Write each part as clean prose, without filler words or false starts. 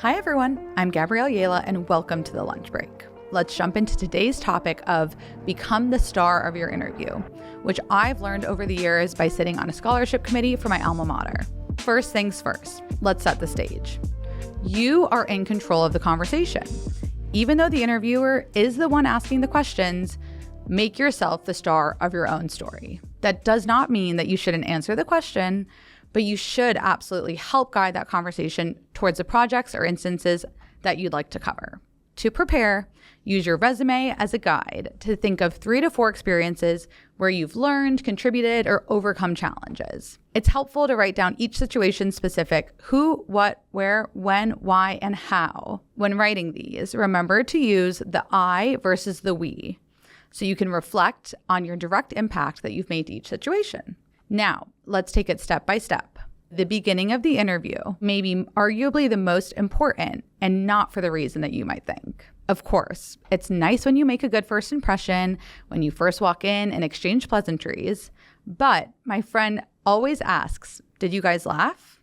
Hi everyone, I'm Gabrielle Yela and welcome to The Lunch Break. Let's jump into today's topic of become the star of your interview, which I've learned over the years by sitting on a scholarship committee for my alma mater. First things first, let's set the stage. You are in control of the conversation. Even though the interviewer is the one asking the questions, make yourself the star of your own story. That does not mean that you shouldn't answer the question, but you should absolutely help guide that conversation towards the projects or instances that you'd like to cover. To prepare, use your resume as a guide to think of 3 to 4 experiences where you've learned, contributed, or overcome challenges. It's helpful to write down each situation specific who, what, where, when, why, and how. When writing these, remember to use the I versus the we, so you can reflect on your direct impact that you've made to each situation. Now, let's take it step by step. The beginning of the interview may be arguably the most important, and not for the reason that you might think. Of course, it's nice when you make a good first impression, when you first walk in and exchange pleasantries, but my friend always asks, did you guys laugh?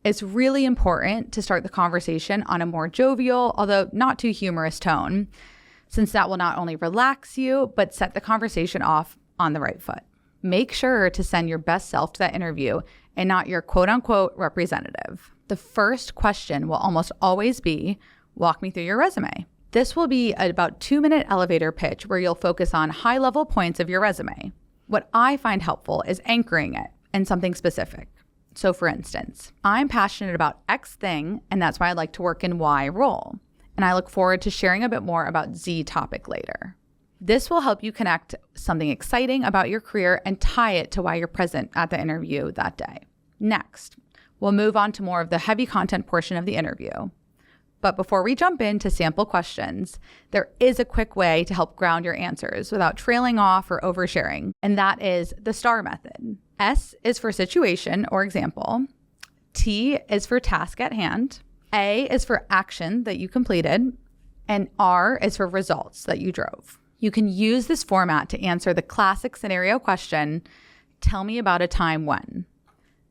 It's really important to start the conversation on a more jovial, although not too humorous tone, since that will not only relax you, but set the conversation off on the right foot. Make sure to send your best self to that interview and not your quote-unquote representative. The first question will almost always be, walk me through your resume. This will be about 2-minute elevator pitch where you'll focus on high-level points of your resume. What I find helpful is anchoring it in something specific. So for instance, I'm passionate about X thing, and that's why I like to work in Y role. And I look forward to sharing a bit more about Z topic later. This will help you connect something exciting about your career and tie it to why you're present at the interview that day. Next, we'll move on to more of the heavy content portion of the interview. But before we jump into sample questions, there is a quick way to help ground your answers without trailing off or oversharing, and that is the STAR method. S is for situation or example. T is for task at hand. A is for action that you completed. And R is for results that you drove. You can use this format to answer the classic scenario question, tell me about a time when.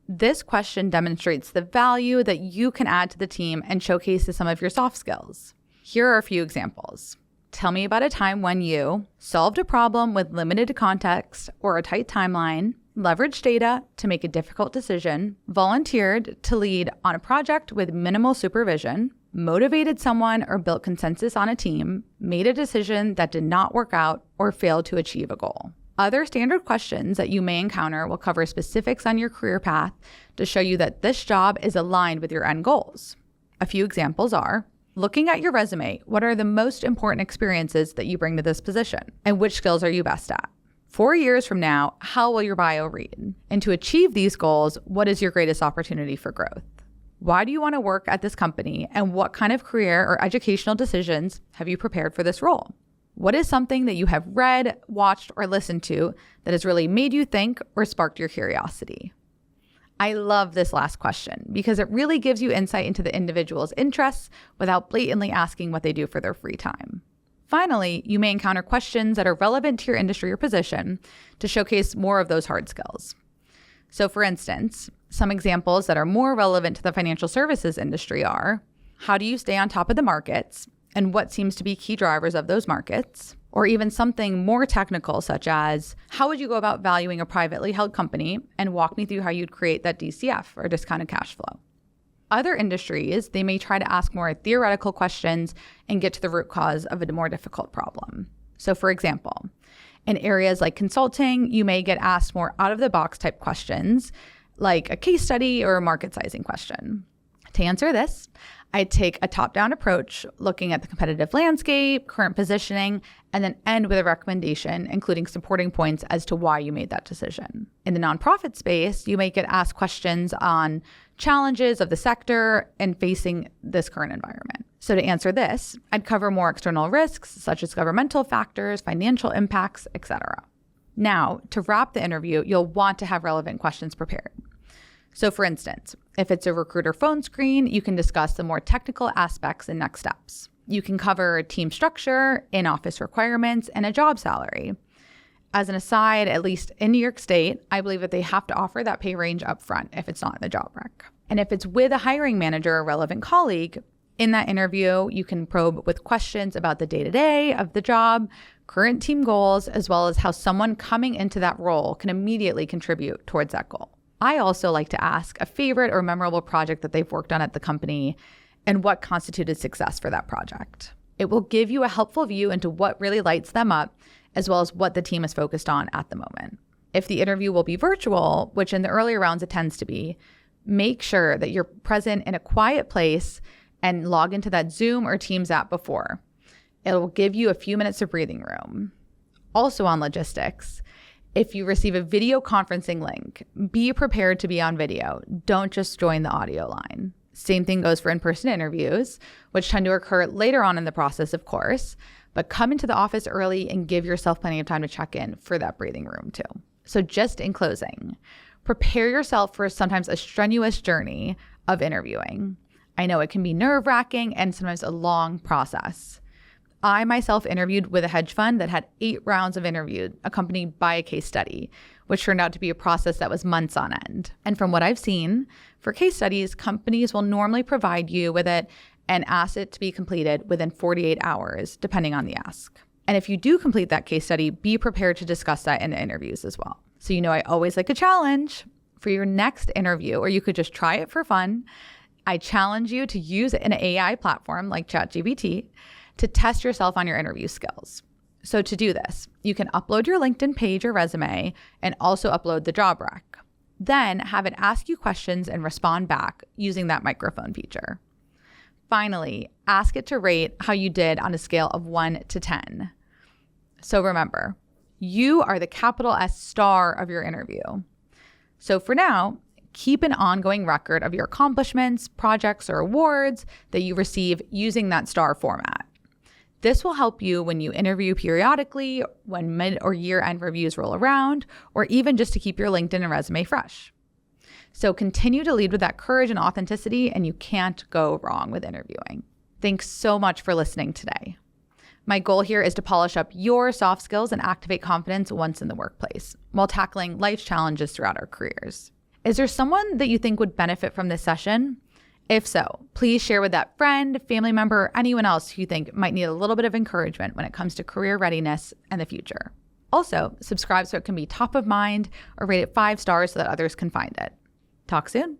This question demonstrates the value that you can add to the team and showcases some of your soft skills. Here are a few examples. Tell me about a time when you solved a problem with limited context or a tight timeline, leveraged data to make a difficult decision, volunteered to lead on a project with minimal supervision, motivated someone or built consensus on a team, made a decision that did not work out, or failed to achieve a goal. Other standard questions that you may encounter will cover specifics on your career path to show you that this job is aligned with your end goals. A few examples are, looking at your resume, what are the most important experiences that you bring to this position? And which skills are you best at? 4 years from now, how will your bio read? And to achieve these goals, what is your greatest opportunity for growth? Why do you want to work at this company, and what kind of career or educational decisions have you prepared for this role? What is something that you have read, watched, or listened to that has really made you think or sparked your curiosity? I love this last question because it really gives you insight into the individual's interests without blatantly asking what they do for their free time. Finally, you may encounter questions that are relevant to your industry or position to showcase more of those hard skills. So for instance, some examples that are more relevant to the financial services industry are, how do you stay on top of the markets and what seems to be key drivers of those markets? Or even something more technical such as, how would you go about valuing a privately held company, and walk me through how you'd create that DCF or discounted cash flow. Other industries, they may try to ask more theoretical questions and get to the root cause of a more difficult problem. So for example, in areas like consulting, you may get asked more out-of-the-box type questions, like a case study or a market sizing question. To answer this, I'd take a top-down approach, looking at the competitive landscape, current positioning, and then end with a recommendation, including supporting points as to why you made that decision. In the nonprofit space, you may get asked questions on challenges of the sector and facing this current environment. So to answer this, I'd cover more external risks, such as governmental factors, financial impacts, etc. Now, to wrap the interview, you'll want to have relevant questions prepared. So for instance, if it's a recruiter phone screen, you can discuss the more technical aspects and next steps. You can cover team structure, in-office requirements, and a job salary. As an aside, at least in New York State, I believe that they have to offer that pay range up front if it's not in the job rec. And if it's with a hiring manager or relevant colleague, In that interview, you can probe with questions about the day-to-day of the job, current team goals, as well as how someone coming into that role can immediately contribute towards that goal. I also like to ask a favorite or memorable project that they've worked on at the company and what constituted success for that project. It will give you a helpful view into what really lights them up, as well as what the team is focused on at the moment. If the interview will be virtual, which in the earlier rounds it tends to be, make sure that you're present in a quiet place and log into that Zoom or Teams app before. It will give you a few minutes of breathing room. Also on logistics, if you receive a video conferencing link, be prepared to be on video. Don't just join the audio line. Same thing goes for in-person interviews, which tend to occur later on in the process, of course, but come into the office early and give yourself plenty of time to check in for that breathing room too. So just in closing, prepare yourself for sometimes a strenuous journey of interviewing. I know it can be nerve-wracking and sometimes a long process. I myself interviewed with a hedge fund that had 8 rounds of interviews accompanied by a case study, which turned out to be a process that was months on end. And from what I've seen, for case studies, companies will normally provide you with it and ask it to be completed within 48 hours, depending on the ask. And if you do complete that case study, be prepared to discuss that in the interviews as well. So I always like a challenge. For your next interview, or you could just try it for fun, I challenge you to use an AI platform like ChatGPT to test yourself on your interview skills. So to do this, you can upload your LinkedIn page or resume and also upload the job rec. Then have it ask you questions and respond back using that microphone feature. Finally, ask it to rate how you did on a scale of 1 to 10. So remember, you are the capital S star of your interview. So for now, keep an ongoing record of your accomplishments, projects, or awards that you receive using that star format. This will help you when you interview periodically, when mid or year-end reviews roll around, or even just to keep your LinkedIn and resume fresh. So continue to lead with that courage and authenticity, and you can't go wrong with interviewing. Thanks so much for listening today. My goal here is to polish up your soft skills and activate confidence once in the workplace, while tackling life's challenges throughout our careers. Is there someone that you think would benefit from this session? If so, please share with that friend, family member, or anyone else who you think might need a little bit of encouragement when it comes to career readiness and the future. Also, subscribe so it can be top of mind or rate it 5 stars so that others can find it. Talk soon.